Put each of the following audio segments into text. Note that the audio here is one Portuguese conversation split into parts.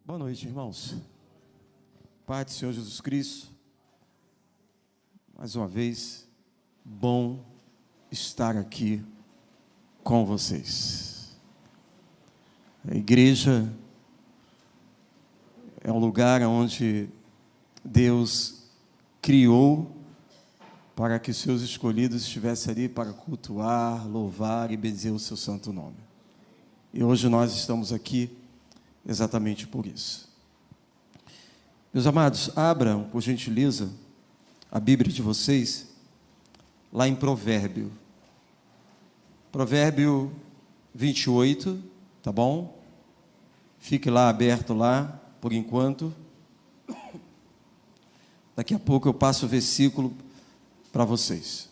Boa noite, irmãos. Pai do Senhor Jesus Cristo, mais uma vez, bom estar aqui com vocês. A igreja é um lugar onde Deus criou para que os seus escolhidos estivessem ali para cultuar, louvar e bendizer o seu santo nome. E hoje nós estamos aqui exatamente por isso. Meus amados, abram, por gentileza, a Bíblia de vocês, lá em Provérbio 28, tá bom? Fique lá aberto lá, por enquanto. Daqui a pouco eu passo o versículo para vocês.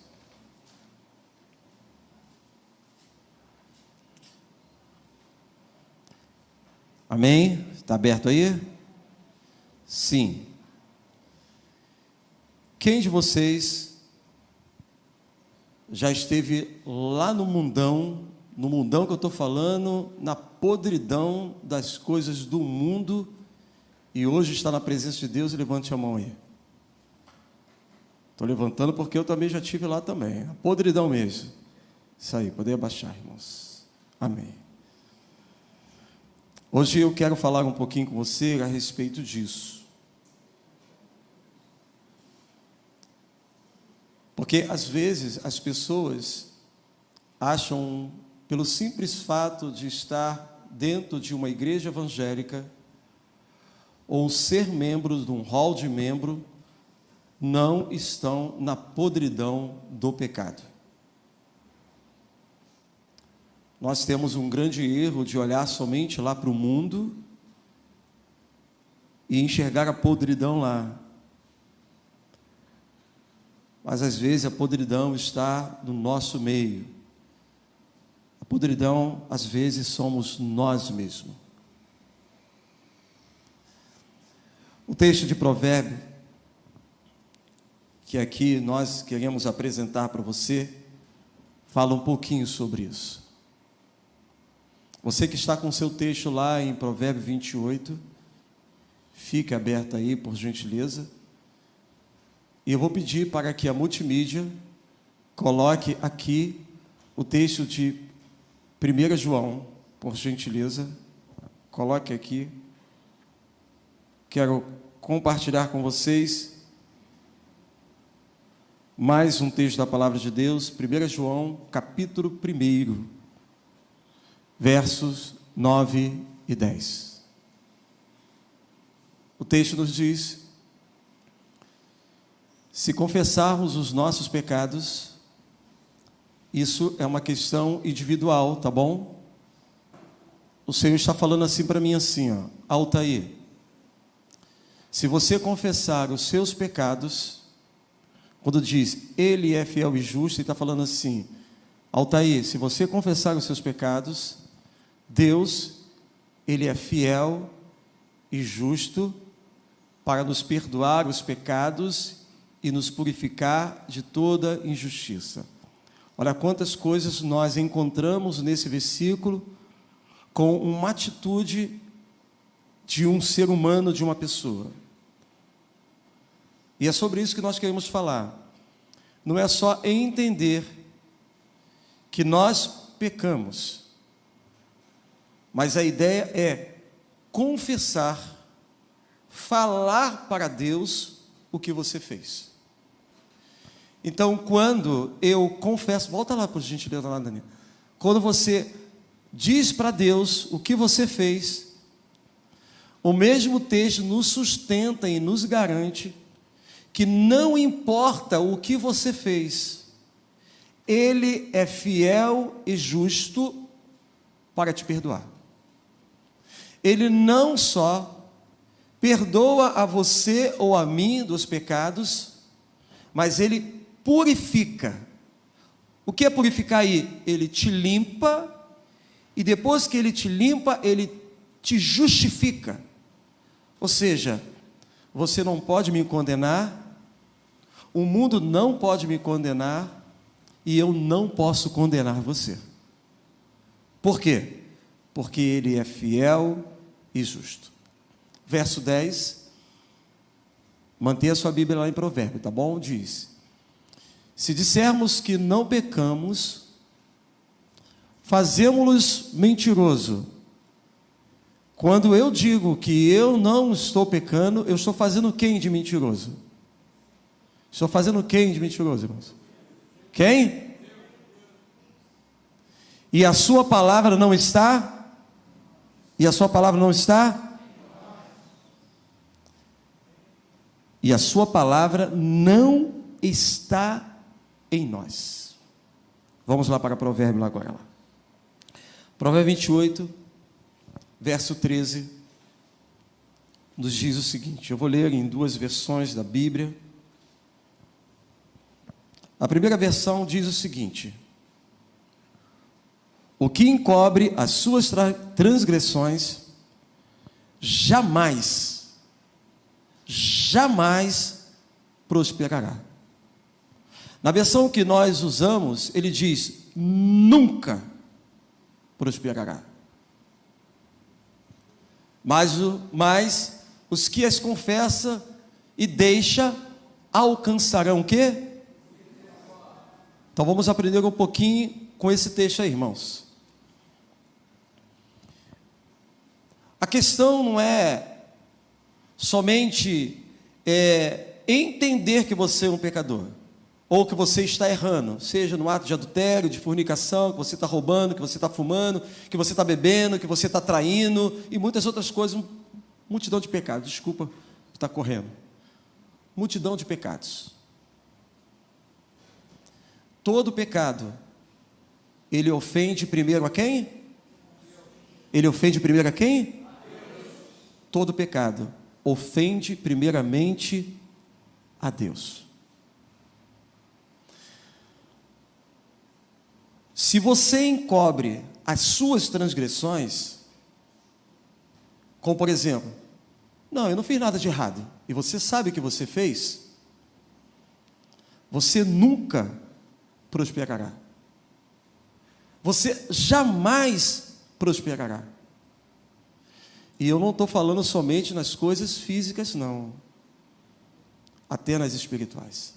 Amém? Está aberto aí? Sim. Quem de vocês já esteve lá no mundão que eu estou falando, na podridão das coisas do mundo, e hoje está na presença de Deus? Levante a mão aí. Estou levantando porque eu também já estive lá também, a podridão mesmo. Isso aí, poder abaixar, irmãos. Amém. Hoje eu quero falar um pouquinho com você a respeito disso. Porque às vezes as pessoas acham, pelo simples fato de estar dentro de uma igreja evangélica, ou ser membros de um hall de membro, não estão na podridão do pecado. Nós temos um grande erro de olhar somente lá para o mundo e enxergar a podridão lá. Mas às vezes a podridão está no nosso meio. A podridão, às vezes, somos nós mesmos. O texto de Provérbio, que aqui nós queremos apresentar para você, fala um pouquinho sobre isso. Você que está com o seu texto lá em Provérbio 28, fique aberto aí, por gentileza. E eu vou pedir para que a multimídia coloque aqui o texto de 1 João, por gentileza. Coloque aqui. Quero compartilhar com vocês mais um texto da Palavra de Deus, 1 João, capítulo 1, versos 9 e 10. O texto nos diz: se confessarmos os nossos pecados, isso é uma questão individual, tá bom? O Senhor está falando assim para mim, assim, ó, Altair, se você confessar os seus pecados, quando diz, Ele é fiel e justo, Ele está falando assim, Altair, se você confessar os seus pecados, Deus, Ele é fiel e justo para nos perdoar os pecados e nos purificar de toda injustiça. Olha quantas coisas nós encontramos nesse versículo com uma atitude de um ser humano, de uma pessoa. E é sobre isso que nós queremos falar. Não é só entender que nós pecamos, mas a ideia é confessar, falar para Deus o que você fez. Então, quando eu confesso, volta lá por gentileza lá, Daniel. Quando você diz para Deus o que você fez, o mesmo texto nos sustenta e nos garante que não importa o que você fez, Ele é fiel e justo para te perdoar. Ele não só perdoa a você ou a mim dos pecados, mas Ele purifica. O que é purificar aí? Ele te limpa, e depois que Ele te limpa, Ele te justifica. Ou seja, você não pode me condenar, o mundo não pode me condenar, e eu não posso condenar você. Por quê? Porque Ele é fiel e justo. verso 10. Mantenha a sua Bíblia lá em Provérbio, tá bom? Diz: se dissermos que não pecamos, fazemo-los mentiroso. Quando eu digo que eu não estou pecando, eu estou fazendo quem de mentiroso? Estou fazendo quem de mentiroso, irmãos? Quem? E a sua palavra não está? E a sua palavra não está? E a sua palavra não está em nós. Vamos lá para Provérbio agora. Provérbio 28, verso 13, nos diz o seguinte. Eu vou ler em duas versões da Bíblia. A primeira versão diz o seguinte: o que encobre as suas transgressões jamais prosperará. Na versão que nós usamos, ele diz: nunca prosperará. Mas os que as confessa e deixa alcançarão o quê? Então vamos aprender um pouquinho com esse texto aí, irmãos. A questão não é somente entender que você é um pecador, ou que você está errando, seja no ato de adultério, de fornicação, que você está roubando, que você está fumando, que você está bebendo, que você está traindo, e muitas outras coisas, multidão de pecados, desculpa estar correndo, multidão de pecados. Todo pecado, ele ofende primeiro a quem? Ele ofende primeiro a quem? Todo pecado ofende primeiramente a Deus. Se você encobre as suas transgressões, como por exemplo, não, eu não fiz nada de errado, e você sabe que você fez, você nunca prosperará. Você jamais prosperará. E eu não estou falando somente nas coisas físicas, não. Até nas espirituais.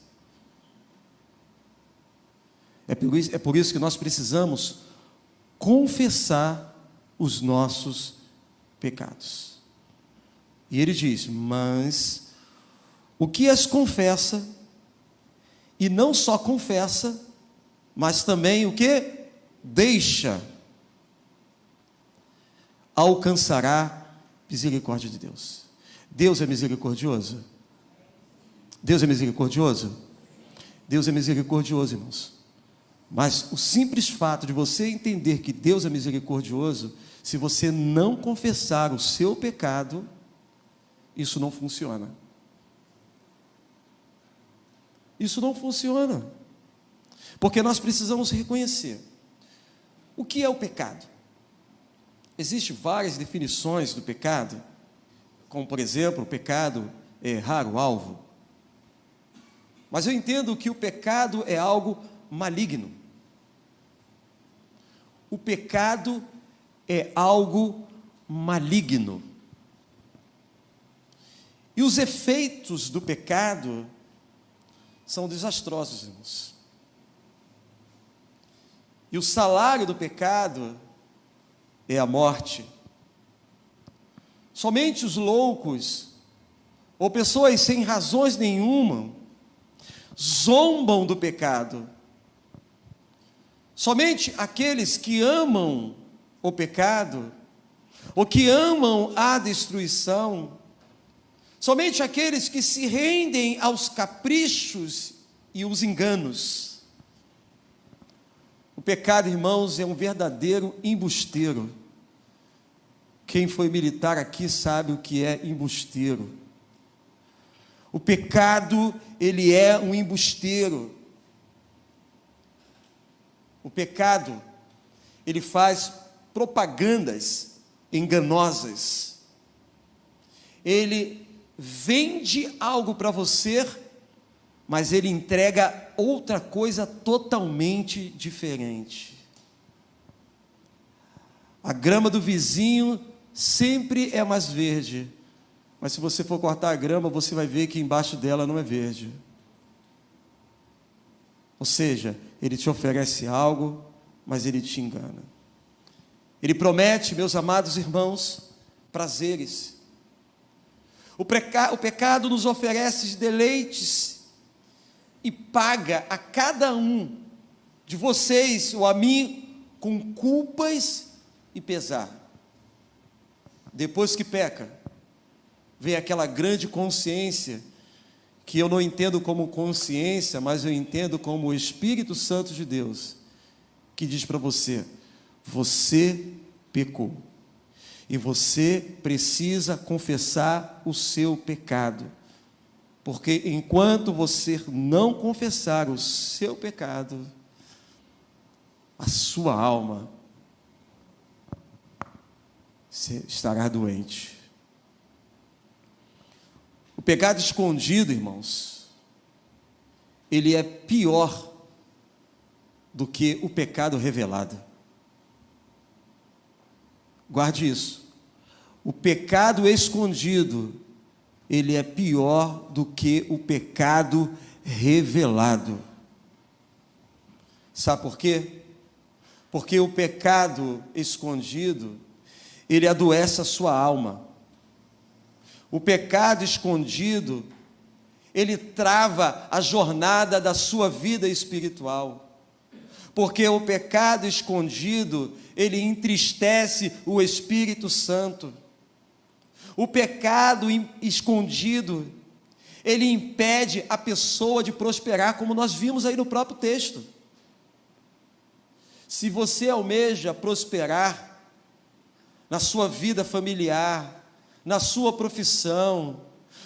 É por isso que nós precisamos confessar os nossos pecados. E ele diz: mas o que as confessa, e não só confessa, mas também o que? Deixa, alcançará misericórdia de Deus. Deus é misericordioso? Deus é misericordioso? Deus é misericordioso, irmãos. Mas o simples fato de você entender que Deus é misericordioso, se você não confessar o seu pecado, isso não funciona. Isso não funciona. Porque nós precisamos reconhecer o que é o pecado. Existem várias definições do pecado, como por exemplo, o pecado é errar o alvo. Mas eu entendo que o pecado é algo maligno. O pecado é algo maligno. E os efeitos do pecado são desastrosos, irmãos. E o salário do pecado é a morte. Somente os loucos, ou pessoas sem razões nenhuma, zombam do pecado. Somente aqueles que amam o pecado, ou que amam a destruição, somente aqueles que se rendem aos caprichos e os enganos. O pecado, irmãos, é um verdadeiro embusteiro. Quem foi militar aqui sabe o que é embusteiro. O pecado, ele é um embusteiro. O pecado, ele faz propagandas enganosas. Ele vende algo para você, mas ele entrega outra coisa totalmente diferente. A grama do vizinho sempre é mais verde, Mas se você for cortar a grama, você vai ver que embaixo dela não é verde. Ou seja, ele te oferece algo, mas ele te engana. Ele promete, meus amados irmãos, prazeres. O pecado nos oferece deleites e paga a cada um de vocês ou a mim com culpas e pesar. Depois que peca, vem aquela grande consciência, que eu não entendo como consciência, mas eu entendo como o Espírito Santo de Deus, que diz para você: você pecou, e você precisa confessar o seu pecado, porque enquanto você não confessar o seu pecado, a sua alma estará doente. O pecado escondido, irmãos, ele é pior do que o pecado revelado. Guarde isso. O pecado escondido, ele é pior do que o pecado revelado. Sabe por quê? Porque o pecado escondido, ele adoece a sua alma. O pecado escondido, ele trava a jornada da sua vida espiritual. Porque o pecado escondido, ele entristece o Espírito Santo. O pecado escondido, ele impede a pessoa de prosperar, como nós vimos aí no próprio texto. Se você almeja prosperar na sua vida familiar, na sua profissão,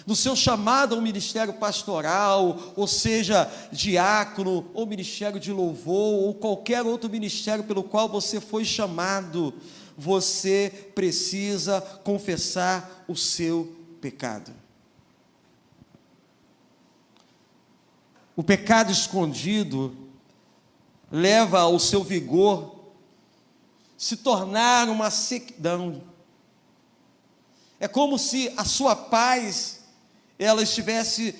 no seu chamado ao ministério pastoral, ou seja, diácono, ou ministério de louvor, ou qualquer outro ministério pelo qual você foi chamado, você precisa confessar o seu pecado. O pecado escondido leva ao seu vigor se tornar uma sequidão. É como se a sua paz, ela estivesse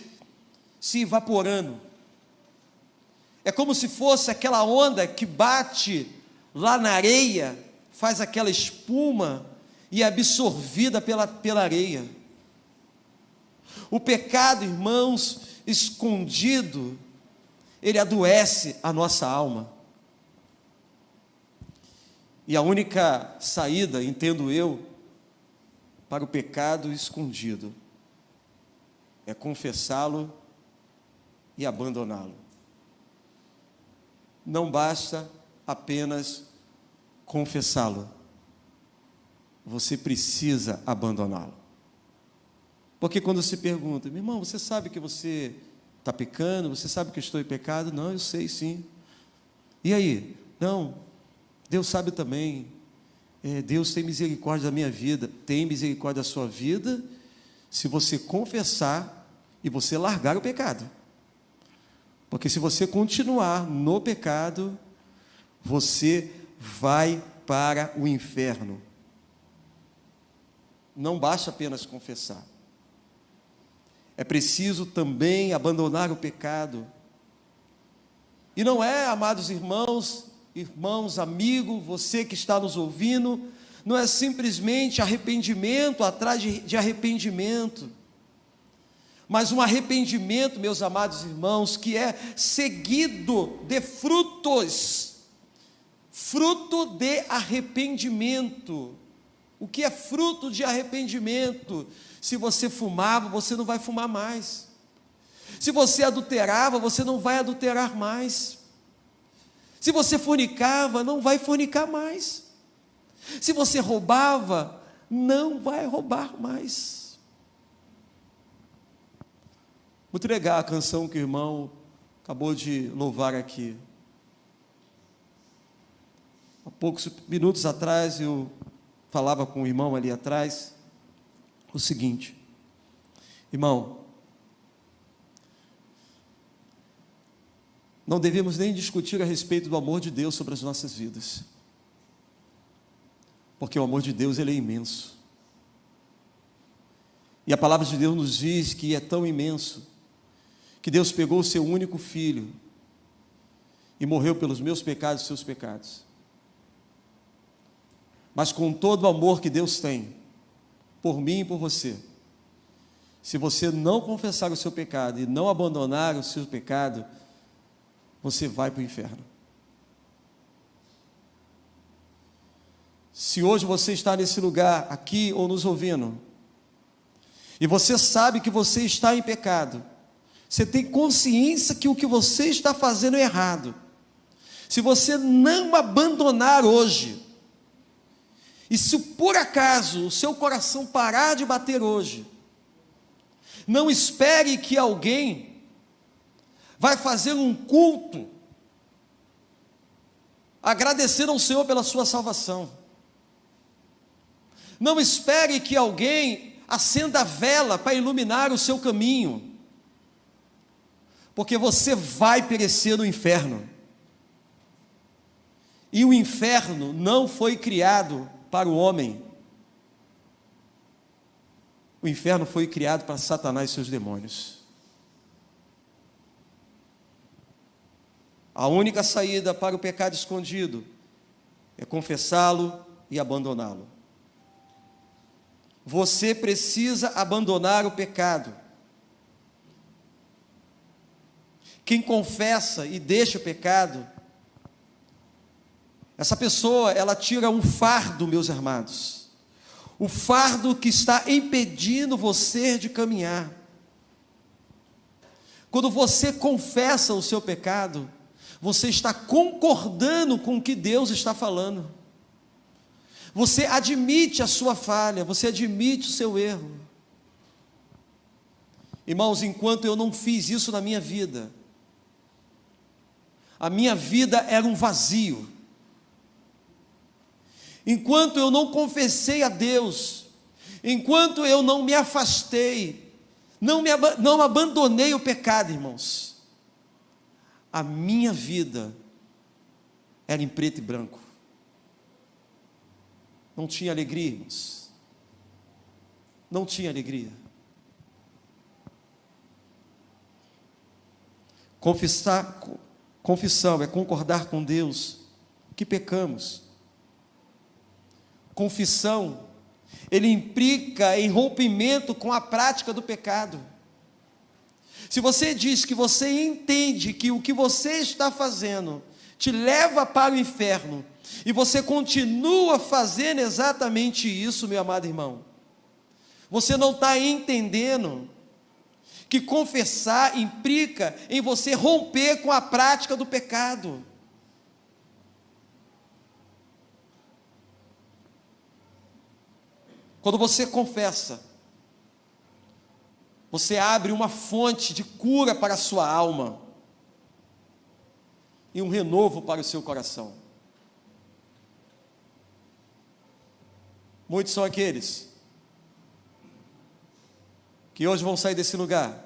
se evaporando. É como se fosse aquela onda que bate lá na areia, faz aquela espuma e é absorvida pela areia. O pecado, irmãos, escondido, ele adoece a nossa alma. E a única saída, entendo eu, para o pecado escondido é confessá-lo e abandoná-lo. Não basta apenas confessá-lo, você precisa abandoná-lo. Porque quando se pergunta: meu irmão, você sabe que você está pecando? Você sabe que eu estou em pecado? Não, eu sei sim. E aí? Não, Deus sabe também. Deus tem misericórdia da minha vida. Tem misericórdia da sua vida se você confessar e você largar o pecado. Porque se você continuar no pecado, você vai para o inferno. Não basta apenas confessar. É preciso também abandonar o pecado. E não é, amados irmãos, amigo, você que está nos ouvindo, não é simplesmente arrependimento atrás de arrependimento, mas um arrependimento, meus amados irmãos, que é seguido de frutos, fruto de arrependimento. O que é fruto de arrependimento? Se você fumava, você não vai fumar mais. Se você adulterava, você não vai adulterar mais. Se você fornicava, não vai fornicar mais. Se você roubava, não vai roubar mais. Muito legal a canção que o irmão acabou de louvar aqui. Há poucos minutos atrás eu falava com o irmão ali atrás o seguinte: irmão, não devemos nem discutir a respeito do amor de Deus sobre as nossas vidas, porque o amor de Deus, ele é imenso. E a palavra de Deus nos diz que é tão imenso, que Deus pegou o seu único filho e morreu pelos meus pecados e seus pecados. Mas com todo o amor que Deus tem por mim e por você, se você não confessar o seu pecado e não abandonar o seu pecado, você vai para o inferno. Se hoje você está nesse lugar, aqui ou nos ouvindo, e você sabe que você está em pecado, você tem consciência que o que você está fazendo é errado, se você não abandonar hoje, e se por acaso o seu coração parar de bater hoje, não espere que alguém vai fazer um culto, agradecendo ao Senhor pela sua salvação. Não espere que alguém acenda a vela para iluminar o seu caminho, porque você vai perecer no inferno. E o inferno não foi criado para o homem. O inferno foi criado para Satanás e seus demônios. A única saída para o pecado escondido é confessá-lo e abandoná-lo. Você precisa abandonar o pecado. Quem confessa e deixa o pecado, essa pessoa, ela tira um fardo, meus amados. O fardo que está impedindo você de caminhar. Quando você confessa o seu pecado, você está concordando com o que Deus está falando. Você admite a sua falha, você admite o seu erro. Irmãos, enquanto eu não fiz isso na minha vida, a minha vida era um vazio. Enquanto eu não confessei a Deus, enquanto eu não me afastei, não abandonei o pecado, irmãos, a minha vida era em preto e branco. Não tinha alegria, irmãos. Não tinha alegria. Confissão é concordar com Deus que pecamos. Confissão, ele implica em rompimento com a prática do pecado. Se você diz que você entende que o que você está fazendo te leva para o inferno, e você continua fazendo exatamente isso, meu amado irmão, você não está entendendo que confessar implica em você romper com a prática do pecado. Quando você confessa, você abre uma fonte de cura para a sua alma e um renovo para o seu coração. Muitos são aqueles que hoje vão sair desse lugar,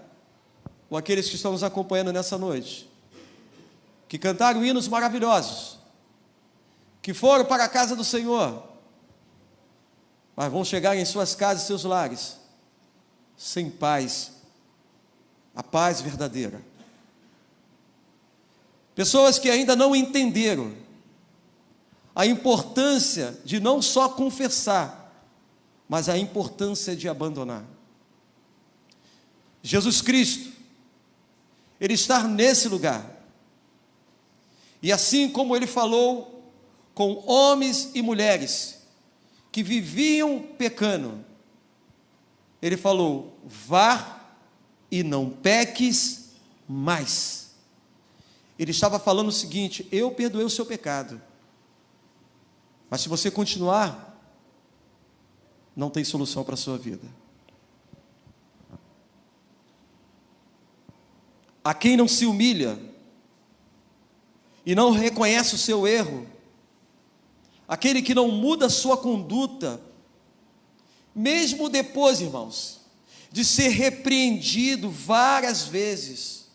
ou aqueles que estão nos acompanhando nessa noite, que cantaram hinos maravilhosos, que foram para a casa do Senhor, mas vão chegar em suas casas e seus lares sem paz, a paz verdadeira. Pessoas que ainda não entenderam a importância de não só confessar, mas a importância de abandonar. Jesus Cristo, Ele está nesse lugar, e assim como Ele falou com homens e mulheres que viviam pecando, Ele falou: vá e não peques mais. Ele estava falando o seguinte: eu perdoei o seu pecado, mas se você continuar, não tem solução para a sua vida. A quem não se humilha e não reconhece o seu erro, aquele que não muda a sua conduta, mesmo depois, irmãos, de ser repreendido várias vezes,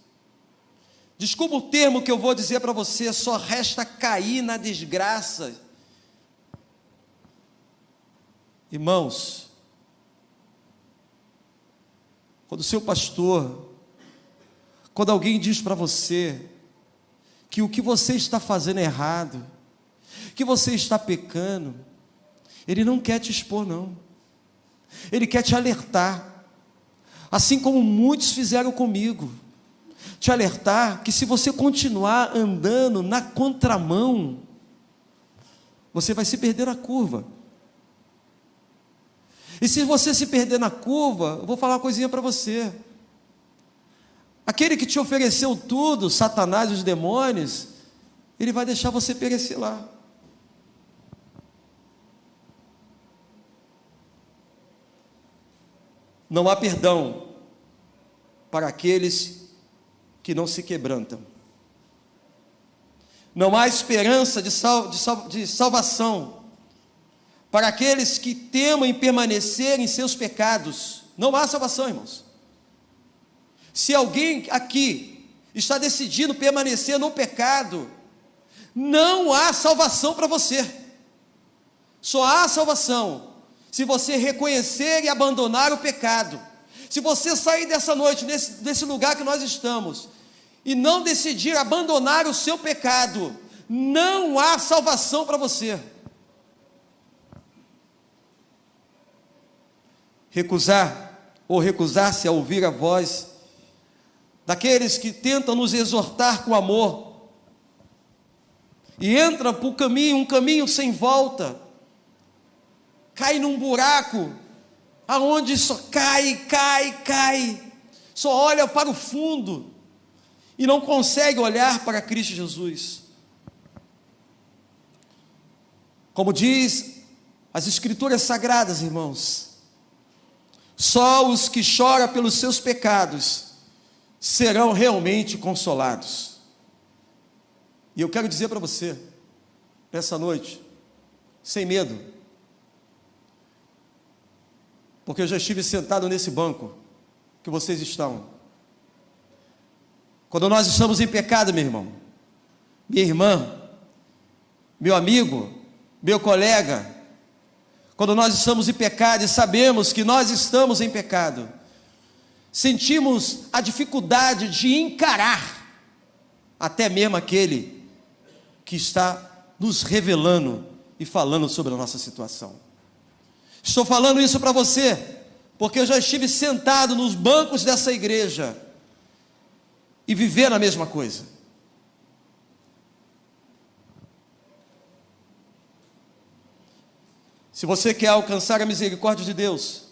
desculpa o termo que eu vou dizer para você, só resta cair na desgraça. Irmãos, quando o seu pastor, quando alguém diz para você que o que você está fazendo é errado, que você está pecando, ele não quer te expor, não. Ele quer te alertar, assim como muitos fizeram comigo, te alertar que se você continuar andando na contramão, você vai se perder na curva. E se você se perder na curva, eu vou falar uma coisinha para você. Aquele que te ofereceu tudo, Satanás e os demônios, ele vai deixar você perecer lá. Não há perdão para aqueles que não se quebrantam. Não há esperança de salvação para aqueles que temem permanecer em seus pecados. Não há salvação, irmãos. Se alguém aqui está decidindo permanecer no pecado, não há salvação para você. Só há salvação se você reconhecer e abandonar o pecado. Se você sair dessa noite, desse lugar que nós estamos, e não decidir abandonar o seu pecado, não há salvação para você. Recusar-se a ouvir a voz daqueles que tentam nos exortar com amor, e entra por um caminho sem volta, cai num buraco, aonde só cai, só olha para o fundo, e não consegue olhar para Cristo Jesus. Como diz as Escrituras Sagradas, irmãos, só os que choram pelos seus pecados serão realmente consolados. E eu quero dizer para você, nessa noite, sem medo, porque eu já estive sentado nesse banco que vocês estão. Quando nós estamos em pecado, meu irmão, minha irmã, meu amigo, meu colega, quando nós estamos em pecado e sabemos que nós estamos em pecado, sentimos a dificuldade de encarar até mesmo aquele que está nos revelando e falando sobre a nossa situação. Estou falando isso para você, porque eu já estive sentado nos bancos dessa igreja e viver a mesma coisa. Se você quer alcançar a misericórdia de Deus,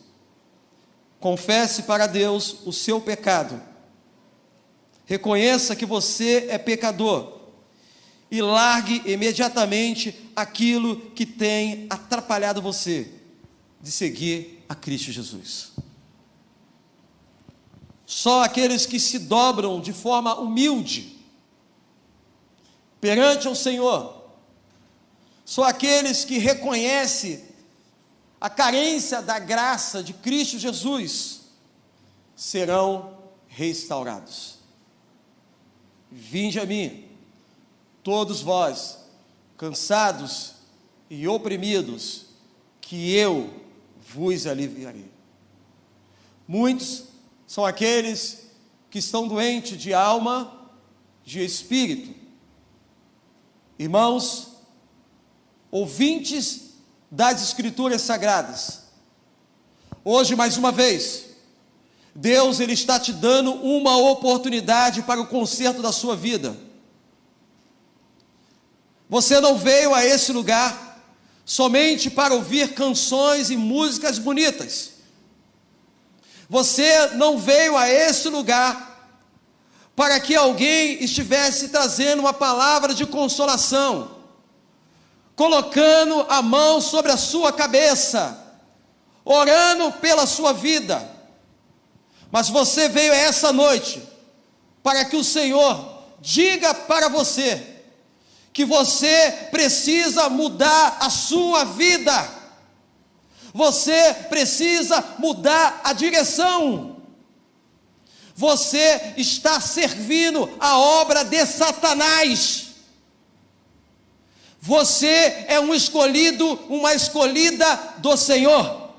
confesse para Deus o seu pecado, reconheça que você é pecador e largue imediatamente aquilo que tem atrapalhado você de seguir a Cristo Jesus. Só aqueles que se dobram de forma humilde perante o Senhor, só aqueles que reconhecem a carência da graça de Cristo Jesus serão restaurados. Vinde a mim, todos vós, cansados e oprimidos, que eu vos aliviarei. Muitos são aqueles que estão doentes de alma, de espírito. Irmãos, ouvintes das Escrituras Sagradas, hoje mais uma vez, Deus ele está te dando uma oportunidade para o conserto da sua vida. Você não veio a esse lugar somente para ouvir canções e músicas bonitas. Você não veio a esse lugar para que alguém estivesse trazendo uma palavra de consolação, colocando a mão sobre a sua cabeça, orando pela sua vida. Mas você veio essa noite para que o Senhor diga para você que você precisa mudar a sua vida, você precisa mudar a direção, você está servindo a obra de Satanás, você é um escolhido, uma escolhida do Senhor.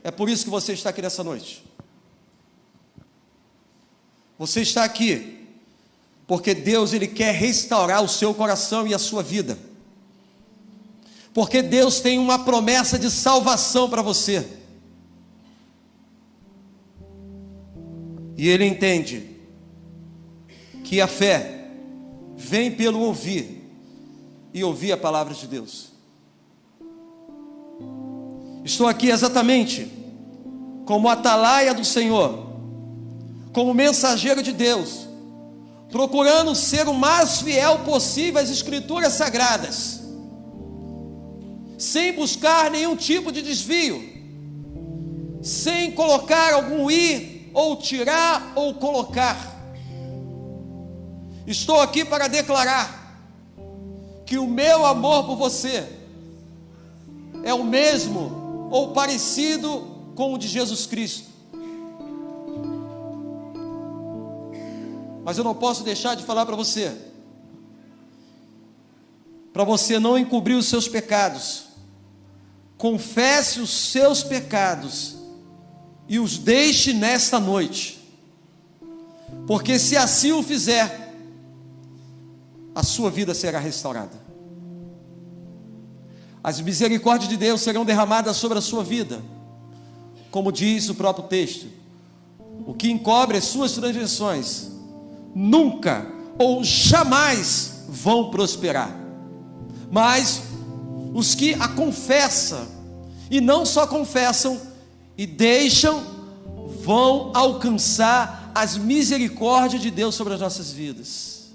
É por isso que você está aqui nessa noite. Você está aqui porque Deus, Ele quer restaurar o seu coração e a sua vida. Porque Deus tem uma promessa de salvação para você. E Ele entende que a fé vem pelo ouvir, e ouvir a palavra de Deus. Estou aqui exatamente como atalaia do Senhor, como mensageiro de Deus, procurando ser o mais fiel possível às Escrituras Sagradas, sem buscar nenhum tipo de desvio, sem colocar algum i, ou tirar, ou colocar. Estou aqui para declarar que o meu amor por você é o mesmo ou parecido com o de Jesus Cristo. Mas eu não posso deixar de falar para você não encobrir os seus pecados. Confesse os seus pecados e os deixe nesta noite, porque se assim o fizer, a sua vida será restaurada. As misericórdias de Deus serão derramadas sobre a sua vida, como diz o próprio texto: o que encobre as suas transgressões nunca ou jamais vão prosperar, mas os que a confessam, e não só confessam e deixam, vão alcançar as misericórdias de Deus sobre as nossas vidas.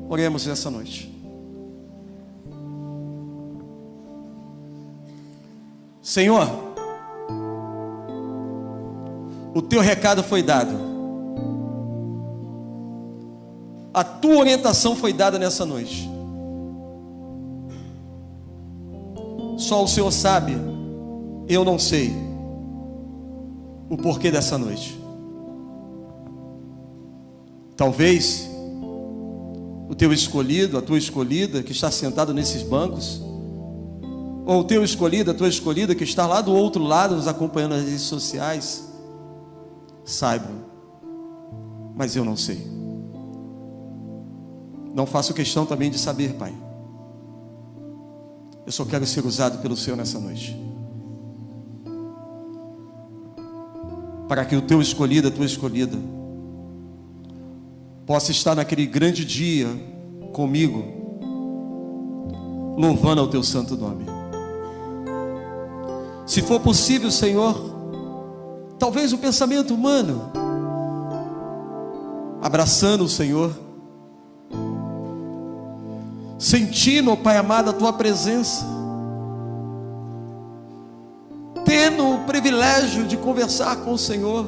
Oremos nessa noite. Senhor, o teu recado foi dado, a tua orientação foi dada nessa noite. Só o Senhor sabe, eu não sei o porquê dessa noite. Talvez o teu escolhido, a tua escolhida que está sentado nesses bancos, ou o teu escolhido, a tua escolhida que está lá do outro lado nos acompanhando nas redes sociais, saibam, mas eu não sei. Não faço questão também de saber, Pai. Eu só quero ser usado pelo Senhor nessa noite, para que o teu escolhido, a tua escolhida, possa estar naquele grande dia comigo, louvando ao teu santo nome. Se for possível, Senhor, talvez o pensamento humano, abraçando o Senhor, sentindo, ó Pai amado, a tua presença, tendo o privilégio de conversar com o Senhor.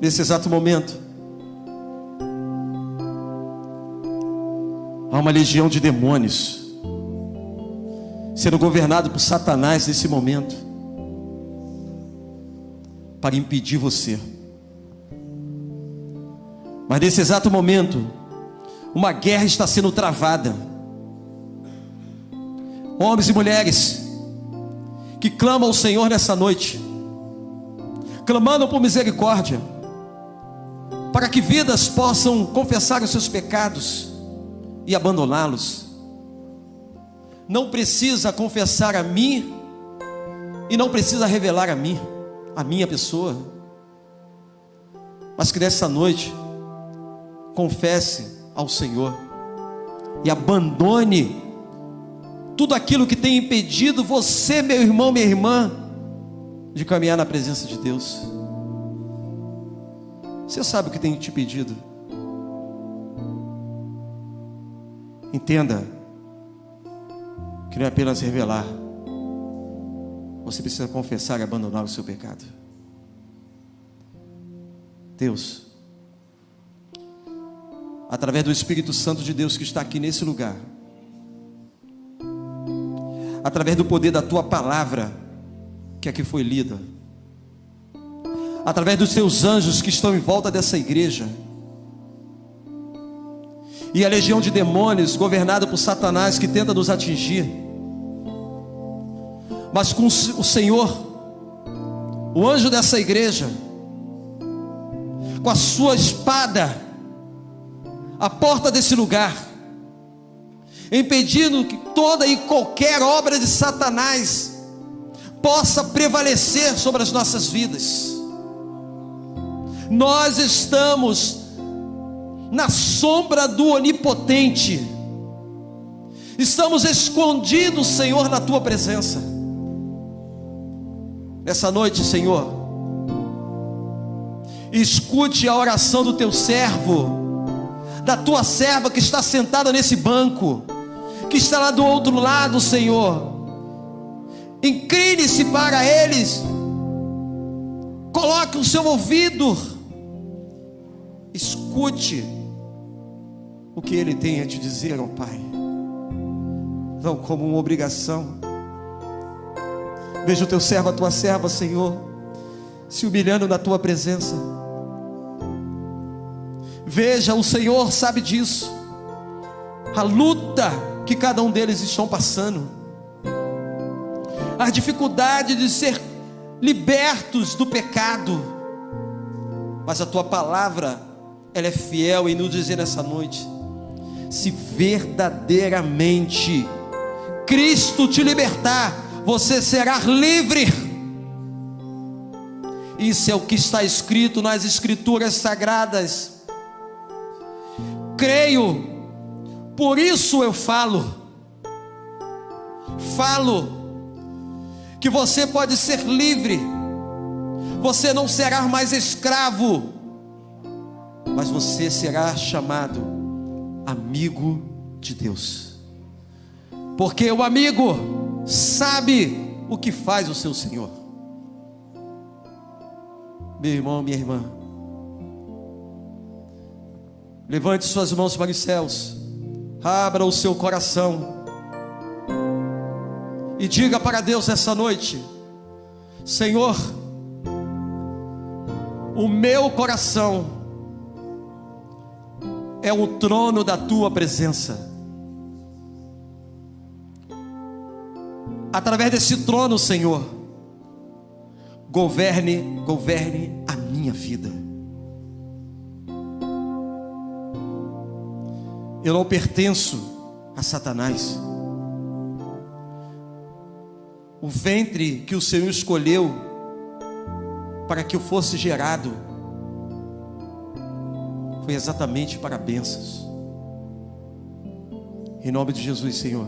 Nesse exato momento, há uma legião de demônios sendo governado por Satanás nesse momento, para impedir você. Mas nesse exato momento, uma guerra está sendo travada. Homens e mulheres que clamam ao Senhor nessa noite, clamando por misericórdia, para que vidas possam confessar os seus pecados e abandoná-los. Não precisa confessar a mim e não precisa revelar a mim, a minha pessoa, mas que nessa noite confesse ao Senhor e abandone tudo aquilo que tem impedido você, meu irmão, minha irmã, de caminhar na presença de Deus. Você sabe o que tem te impedido. Entenda que não é apenas revelar, você precisa confessar e abandonar o seu pecado. Deus, através do Espírito Santo de Deus que está aqui nesse lugar, através do poder da tua palavra que aqui foi lida, através dos seus anjos que estão em volta dessa igreja, e a legião de demônios governada por Satanás que tenta nos atingir. Mas com o Senhor, o anjo dessa igreja, com a sua espada, a porta desse lugar, impedindo que toda e qualquer obra de Satanás possa prevalecer sobre as nossas vidas. Nós estamos na sombra do Onipotente, estamos escondidos, Senhor, na Tua presença. Nessa noite, Senhor, escute a oração do Teu servo, da Tua serva que está sentada nesse banco, que está lá do outro lado, Senhor. Incline-se para eles, coloque o seu ouvido, escute o que ele tem a te dizer, ó Pai, não como uma obrigação. Veja o teu servo, a tua serva, Senhor, se humilhando na tua presença. Veja, o Senhor sabe disso, a luta que cada um deles estão passando, a dificuldade de ser libertos do pecado. Mas a tua palavra, ela é fiel em nos dizer nessa noite: se verdadeiramente Cristo te libertar, você será livre. Isso é o que está escrito nas Escrituras Sagradas. Creio, por isso eu falo que você pode ser livre. Você não será mais escravo, mas você será chamado amigo de Deus, porque o amigo sabe o que faz o seu Senhor. Meu irmão, minha irmã, levante suas mãos para os céus, abra o seu coração e diga para Deus essa noite: Senhor, o meu coração é o trono da tua presença. Através desse trono, Senhor, governe a minha vida. Eu não pertenço a Satanás. O ventre que o Senhor escolheu para que eu fosse gerado foi exatamente para bênçãos. Em nome de Jesus, Senhor,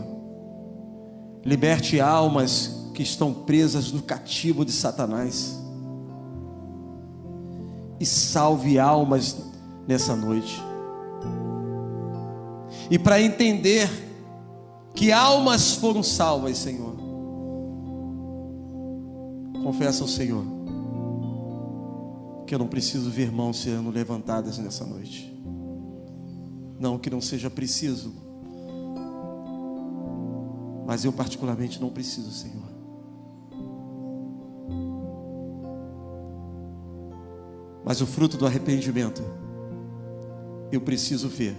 liberte almas que estão presas no cativo de Satanás e salve almas nessa noite. E para entender que almas foram salvas, Senhor, confessa ao Senhor que eu não preciso ver mãos sendo levantadas nessa noite. Não que não seja preciso, mas eu particularmente não preciso, Senhor. Mas o fruto do arrependimento eu preciso ver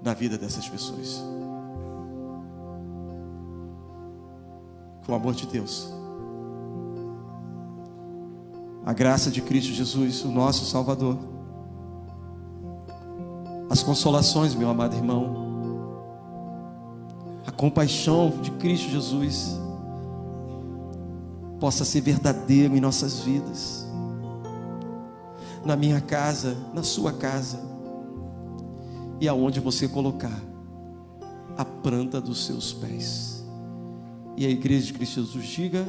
na vida dessas pessoas. Com o amor de Deus, a graça de Cristo Jesus, o nosso Salvador, as consolações, meu amado irmão, a compaixão de Cristo Jesus possa ser verdadeiro em nossas vidas, na minha casa, na sua casa, e aonde você colocar a planta dos seus pés. E a igreja de Cristo Jesus diga: